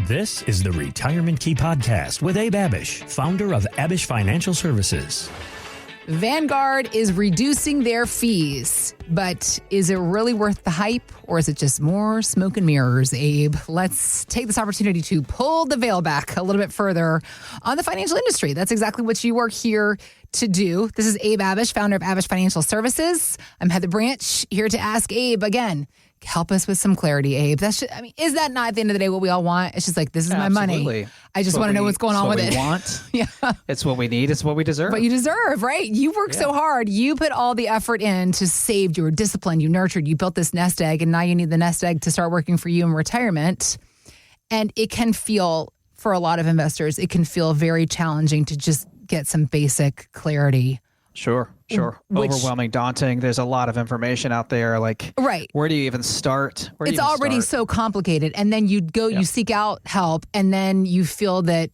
This is the Retirement Key Podcast with Abe Abich, founder of Abich Financial Services. Vanguard is reducing their fees, but is it really worth the hype, or is it just more smoke and mirrors, Abe? Let's take this opportunity to pull the veil back a little bit further on the financial industry. That's exactly what you are here to do. This is Abe Abich, founder of Abich Financial Services. I'm Heather Branch, here to ask Abe again. Help us with some clarity, Abe. Is that not at the end of the day what we all want? It's just like, this is my money. I just want to know what's going on with it. Yeah. It's what we need. It's what we deserve. What you deserve, right? You work so hard. You put all the effort in to save. You were disciplined. You nurtured. You built this nest egg, and now you need the nest egg to start working for you in retirement. And it can feel, for a lot of investors, it can feel very challenging to just get some basic clarity. Sure. Overwhelming, daunting. There's a lot of information out there. Right. Where do you even start? It's already so complicated. And then you go, you seek out help, and then you feel that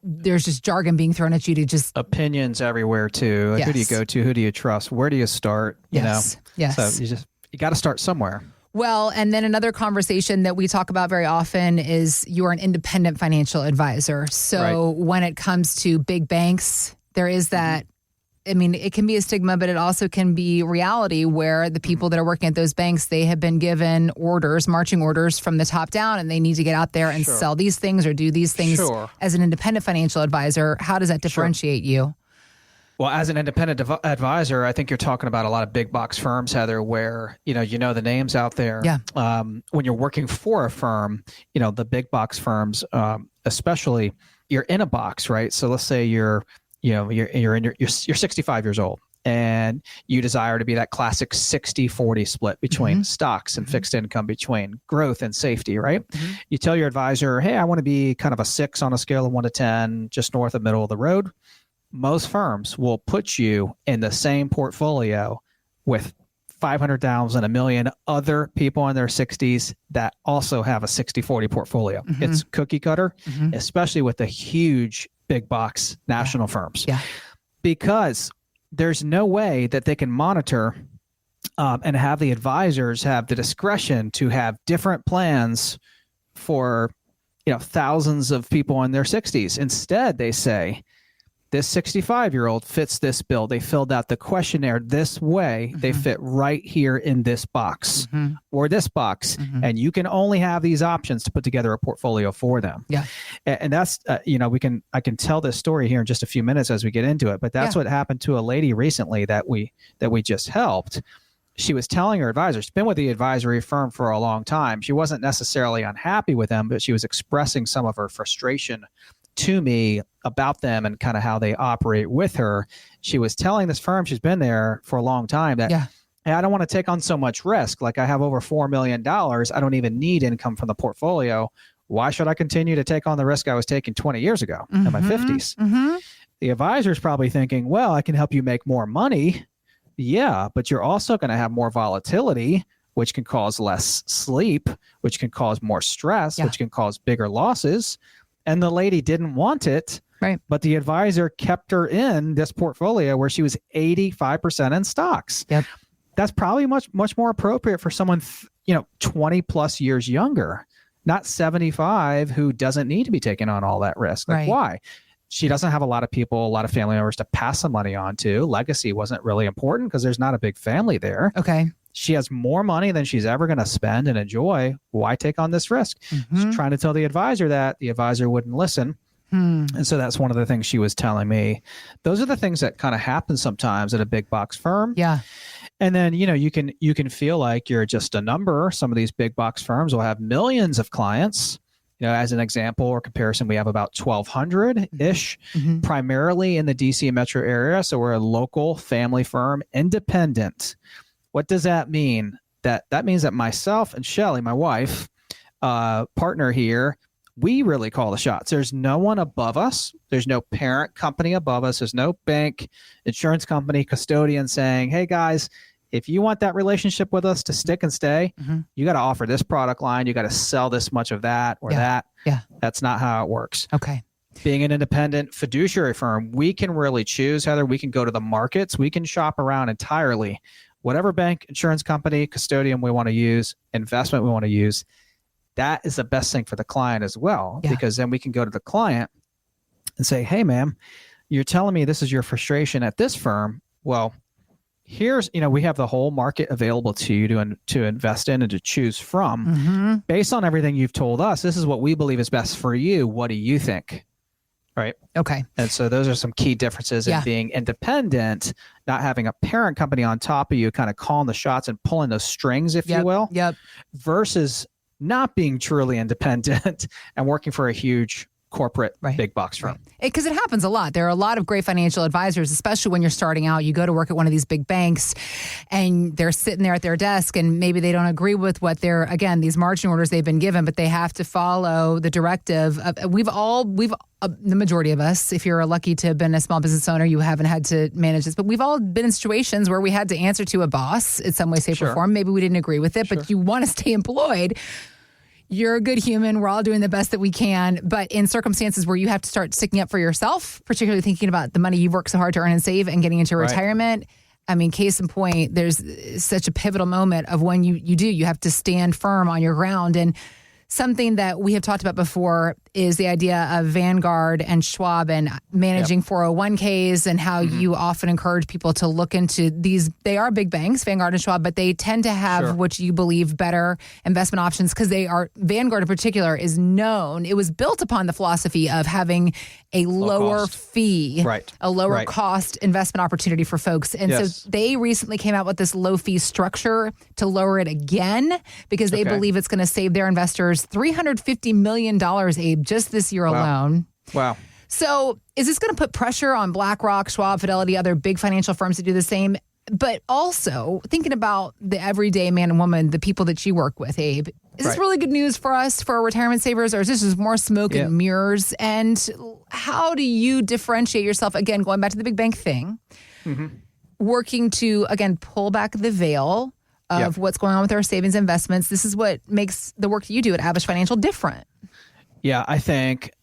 there's just jargon being thrown at you to just. Opinions everywhere too. Who do you go to? Who do you trust? Where do you start? Yes. So you got to start somewhere. Well, and then another conversation that we talk about very often is you're an independent financial advisor. So when it comes to big banks, there is that. I mean, it can be a stigma, but it also can be reality where the people that are working at those banks, they have been given marching orders from the top down, and they need to get out there and sell these things or do these things. As an independent financial advisor, how does that differentiate you? Well, as an independent advisor, I think you're talking about a lot of big box firms, Heather, where, you know the names out there. Yeah. When you're working for a firm, the big box firms, especially, you're in a box, right? So let's say you're 65 years old and you desire to be that classic 60-40 split between stocks and fixed income, between growth and safety, right? You tell your advisor, hey, I want to be kind of a 6 on a scale of 1 to 10, just north of middle of the road. Most firms will put you in the same portfolio with 500,000, $1 million other people in their 60s that also have a 60-40 portfolio. It's cookie cutter, especially with the huge big box national firms, because there's no way that they can monitor and have the advisors have the discretion to have different plans for thousands of people in their 60s. Instead, they say, this 65-year-old fits this bill. They filled out the questionnaire this way. They fit right here in this box or this box. And you can only have these options to put together a portfolio for them. Yeah. And that's, I can tell this story here in just a few minutes as we get into it, but that's what happened to a lady recently that we just helped. She was telling her advisor, she's been with the advisory firm for a long time. She wasn't necessarily unhappy with them, but she was expressing some of her frustration to me about them and kind of how they operate with her. She was telling this firm, she's been there for a long time, that hey, I don't want to take on so much risk. Like, I have over $4 million. I don't even need income from the portfolio. Why should I continue to take on the risk I was taking 20 years ago in my 50s? The advisor's probably thinking, well, I can help you make more money. Yeah, but you're also going to have more volatility, which can cause less sleep, which can cause more stress, which can cause bigger losses. And the lady didn't want it, but the advisor kept her in this portfolio where she was 85% in stocks. Yep. That's probably much more appropriate for someone, 20 plus years younger, not 75, who doesn't need to be taking on all that risk. Why? She doesn't have a lot of people, a lot of family members to pass the money on to. Legacy wasn't really important because there's not a big family there. Okay. She has more money than she's ever going to spend and enjoy. Why take on this risk? She's trying to tell the advisor that. The advisor wouldn't listen. And so that's one of the things she was telling me. Those are the things that kind of happen sometimes at a big box firm. Yeah. And then, you can feel like you're just a number. Some of these big box firms will have millions of clients. As an example or comparison, we have about 1,200-ish, primarily in the DC metro area. So we're a local family firm, independent. What does that mean? That means that myself and Shelly, my wife, partner here, we really call the shots. There's no one above us. There's no parent company above us. There's no bank, insurance company, custodian saying, hey, guys, if you want that relationship with us to stick and stay, you got to offer this product line. You got to sell this much of that or that. Yeah. That's not how it works. Okay. Being an independent fiduciary firm, we can really choose, Heather. We can go to the markets. We can shop around entirely. Whatever bank, insurance company, custodian we want to use, investment we want to use, that is the best thing for the client as well, Yeah. because then we can go to the client and say, hey, ma'am, you're telling me this is your frustration at this firm. Well, here's, we have the whole market available to you to invest in and to choose from. Based on everything you've told us, this is what we believe is best for you. What do you think? Right. Okay. And so those are some key differences in being independent, not having a parent company on top of you, kind of calling the shots and pulling those strings, if you will, versus not being truly independent and working for a huge corporate big box firm. Because it happens a lot. There are a lot of great financial advisors, especially when you're starting out. You go to work at one of these big banks and they're sitting there at their desk and maybe they don't agree with what these marching orders they've been given, but they have to follow the directive. The majority of us, if you're lucky to have been a small business owner, you haven't had to manage this, but we've all been in situations where we had to answer to a boss in some way, shape, or form. Maybe we didn't agree with it, but you want to stay employed. You're a good human. We're all doing the best that we can. But in circumstances where you have to start sticking up for yourself, particularly thinking about the money you've worked so hard to earn and save and getting into retirement, I mean, case in point, there's such a pivotal moment of when you have to stand firm on your ground. And something that we have talked about before is the idea of Vanguard and Schwab and managing 401ks and how you often encourage people to look into these. They are big banks, Vanguard and Schwab, but they tend to have what you believe better investment options because Vanguard in particular is known. It was built upon the philosophy of having a lower fee, a lower cost investment opportunity for folks. And so they recently came out with this low fee structure to lower it again because they believe it's going to save their investors $350 million, Abe, just this year alone. Wow. So is this going to put pressure on BlackRock, Schwab, Fidelity, other big financial firms to do the same? But also thinking about the everyday man and woman, the people that you work with, Abe, is this really good news for us, for retirement savers, or is this just more smoke and mirrors? And how do you differentiate yourself, again, going back to the big bank thing, working to, again, pull back the veil of what's going on with our savings investments? This is what makes the work that you do at Abish Financial different. Yeah, I think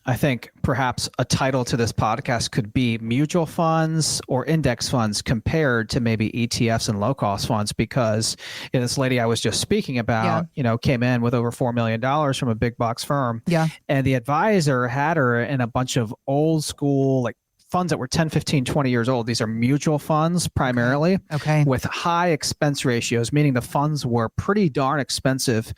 perhaps a title to this podcast could be mutual funds or index funds compared to maybe ETFs and low cost funds, because this lady I was just speaking about, came in with over $4 million from a big box firm. Yeah. And the advisor had her in a bunch of old school, funds that were 10, 15, 20 years old. These are mutual funds primarily with high expense ratios, meaning the funds were pretty darn expensive.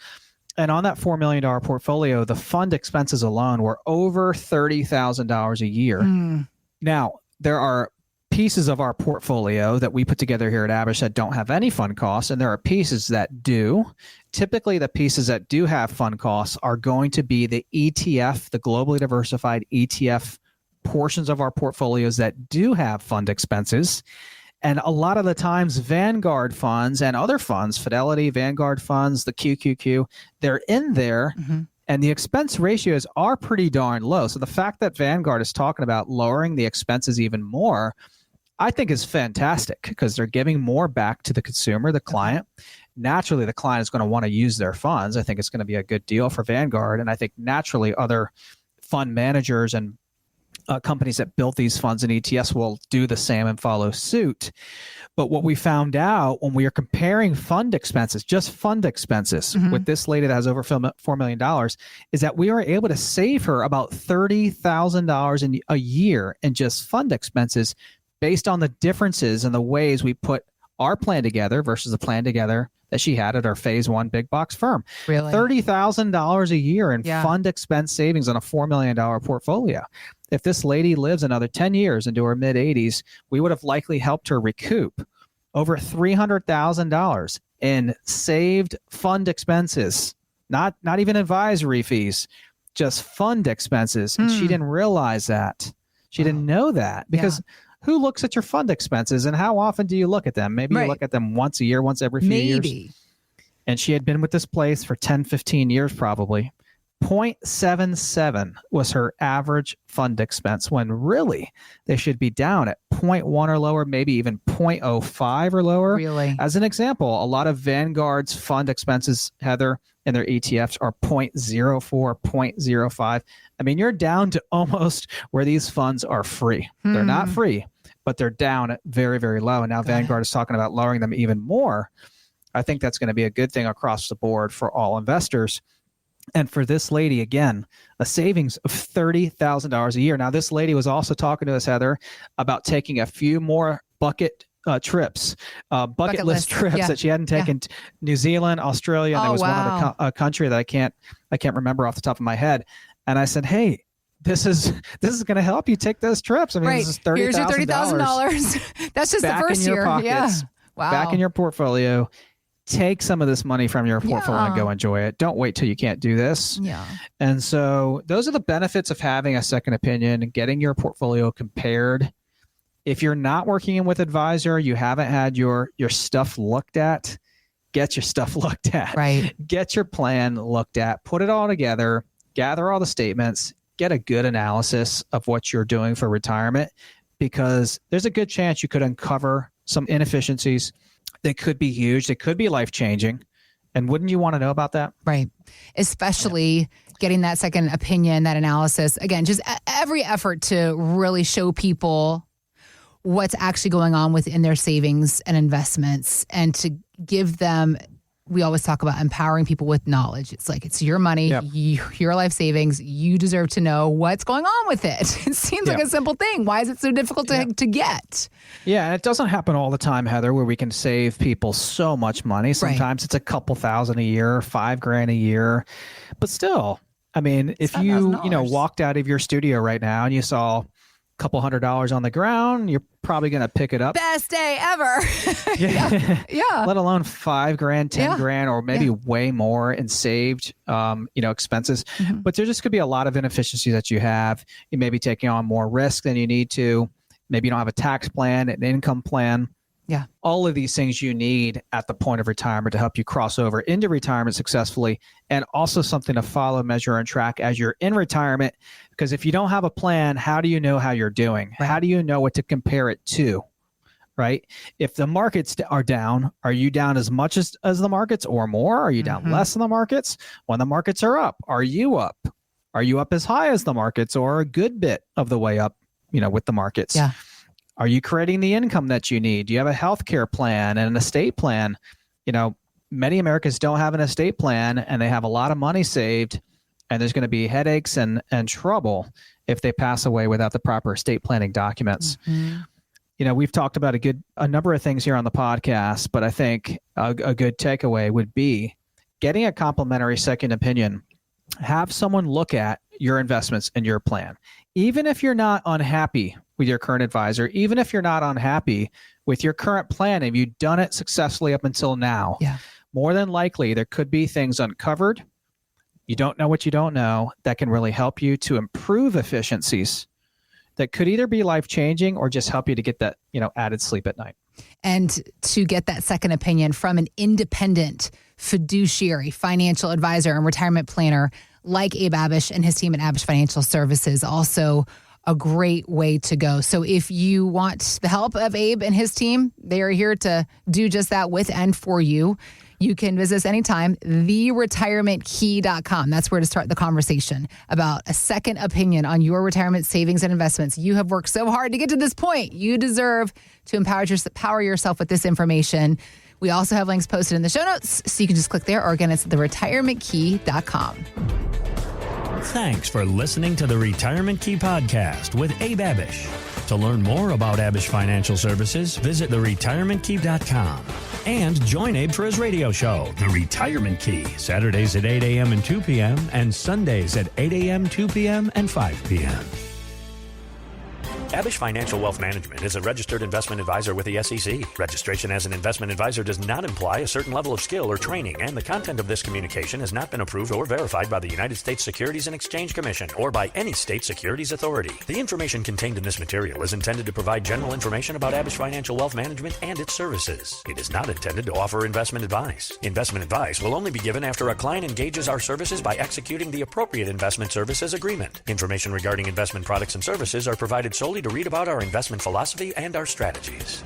And on that $4 million portfolio, the fund expenses alone were over $30,000 a year. Now, there are pieces of our portfolio that we put together here at Abish that don't have any fund costs, and there are pieces that do. Typically, the pieces that do have fund costs are going to be the ETF, the globally diversified ETF portions of our portfolios that do have fund expenses. And a lot of the times, Vanguard funds and other funds, Fidelity, Vanguard funds, the QQQ, they're in there, and the expense ratios are pretty darn low. So the fact that Vanguard is talking about lowering the expenses even more, I think is fantastic because they're giving more back to the consumer, the client. Naturally, the client is going to want to use their funds. I think it's going to be a good deal for Vanguard. And I think naturally other fund managers and companies that built these funds and ETFs will do the same and follow suit. But what we found out when we are comparing fund expenses, just fund expenses, with this lady that has over $4 million, is that we were able to save her about $30,000 a year in just fund expenses based on the differences in the ways we put our plan together versus the plan together that she had at our phase one big box firm. Really? $30,000 a year in fund expense savings on a $4 million portfolio. If this lady lives another 10 years into her mid-80s, we would have likely helped her recoup over $300,000 in saved fund expenses, not even advisory fees, just fund expenses. And she didn't realize that. She didn't know that because who looks at your fund expenses and how often do you look at them? Maybe you look at them once a year, once every few years. And she had been with this place for 10, 15 years probably. 0.77 was her average fund expense when really they should be down at 0.1 or lower, maybe even 0.05 or lower. Really? As an example, a lot of Vanguard's fund expenses, Heather, and their ETFs are 0.04, 0.05. I mean, you're down to almost where these funds are free. They're not free, but they're down at very, very low. And now Vanguard is talking about lowering them even more. I think that's going to be a good thing across the board for all investors. And for this lady, again, a savings of $30,000 a year. Now, this lady was also talking to us, Heather, about taking a few more bucket trips, bucket list trips that she hadn't taken. New Zealand, Australia, and there was one other country that I can't remember off the top of my head. And I said, hey, this is going to help you take those trips. I mean, this is $30,000. Here's your $30,000. That's just the first year. Pockets, yeah. Wow. Back in your portfolio. Take some of this money from your portfolio and go enjoy it. Don't wait till you can't do this. Yeah. And so those are the benefits of having a second opinion and getting your portfolio compared. If you're not working with advisor, you haven't had your stuff looked at, get your stuff looked at. Right. Get your plan looked at, put it all together, gather all the statements, get a good analysis of what you're doing for retirement, because there's a good chance you could uncover some inefficiencies. They could be huge. They could be life-changing. And wouldn't you want to know about that? Right. Especially getting that second opinion, that analysis. Again, just every effort to really show people what's actually going on within their savings and investments, and to give them, we always talk about empowering people with knowledge. It's like, it's your money, your life savings. You deserve to know what's going on with it. It seems like a simple thing. Why is it so difficult to get? Yeah, and it doesn't happen all the time, Heather, where we can save people so much money. Sometimes it's a couple thousand a year, $5,000 a year. But still, I mean, if you walked out of your studio right now and you saw couple $100 on the ground, you're probably going to pick it up. Best day ever. yeah. Let alone $5,000, $10,000, or maybe way more in saved, expenses. Mm-hmm. But there just could be a lot of inefficiencies that you have. You may be taking on more risk than you need to. Maybe you don't have a tax plan, an income plan. Yeah. All of these things you need at the point of retirement to help you cross over into retirement successfully, and also something to follow, measure, and track as you're in retirement. Because if you don't have a plan, how do you know how you're doing? Right. How do you know what to compare it to? Right? If the markets are down, are you down as much as the markets or more? Are you down less than the markets? When the markets are up, are you up? Are you up as high as the markets, or a good bit of the way up, with the markets? Yeah. Are you creating the income that you need? Do you have a healthcare plan and an estate plan? Many Americans don't have an estate plan, and they have a lot of money saved, and there's going to be headaches and trouble if they pass away without the proper estate planning documents. Mm-hmm. We've talked about a number of things here on the podcast, but I think a good takeaway would be getting a complimentary second opinion. Have someone look at your investments and your plan. Even if you're not unhappy with your current advisor, even if you're not unhappy with your current plan, and you've done it successfully up until now, more than likely there could be things uncovered. You don't know what you don't know that can really help you to improve efficiencies that could either be life-changing or just help you to get that, added sleep at night. And to get that second opinion from an independent fiduciary financial advisor and retirement planner like Abe Abich and his team at Abich Financial Services, also a great way to go. So if you want the help of Abe and his team, they are here to do just that with and for you. You can visit us anytime, theretirementkey.com. That's where to start the conversation about a second opinion on your retirement savings and investments. You have worked so hard to get to this point. You deserve to empower yourself with this information. We also have links posted in the show notes, so you can just click there, or again, it's theretirementkey.com. Thanks for listening to the Retirement Key Podcast with Abe Abich. To learn more about Abich Financial Services, visit theretirementkey.com. And join Abe for his radio show, The Retirement Key, Saturdays at 8 a.m. and 2 p.m. and Sundays at 8 a.m., 2 p.m., and 5 p.m. Abish Financial Wealth Management is a registered investment advisor with the SEC. Registration as an investment advisor does not imply a certain level of skill or training, and the content of this communication has not been approved or verified by the United States Securities and Exchange Commission or by any state securities authority. The information contained in this material is intended to provide general information about Abish Financial Wealth Management and its services. It is not intended to offer investment advice. Investment advice will only be given after a client engages our services by executing the appropriate investment services agreement. Information regarding investment products and services are provided solely to read about our investment philosophy and our strategies.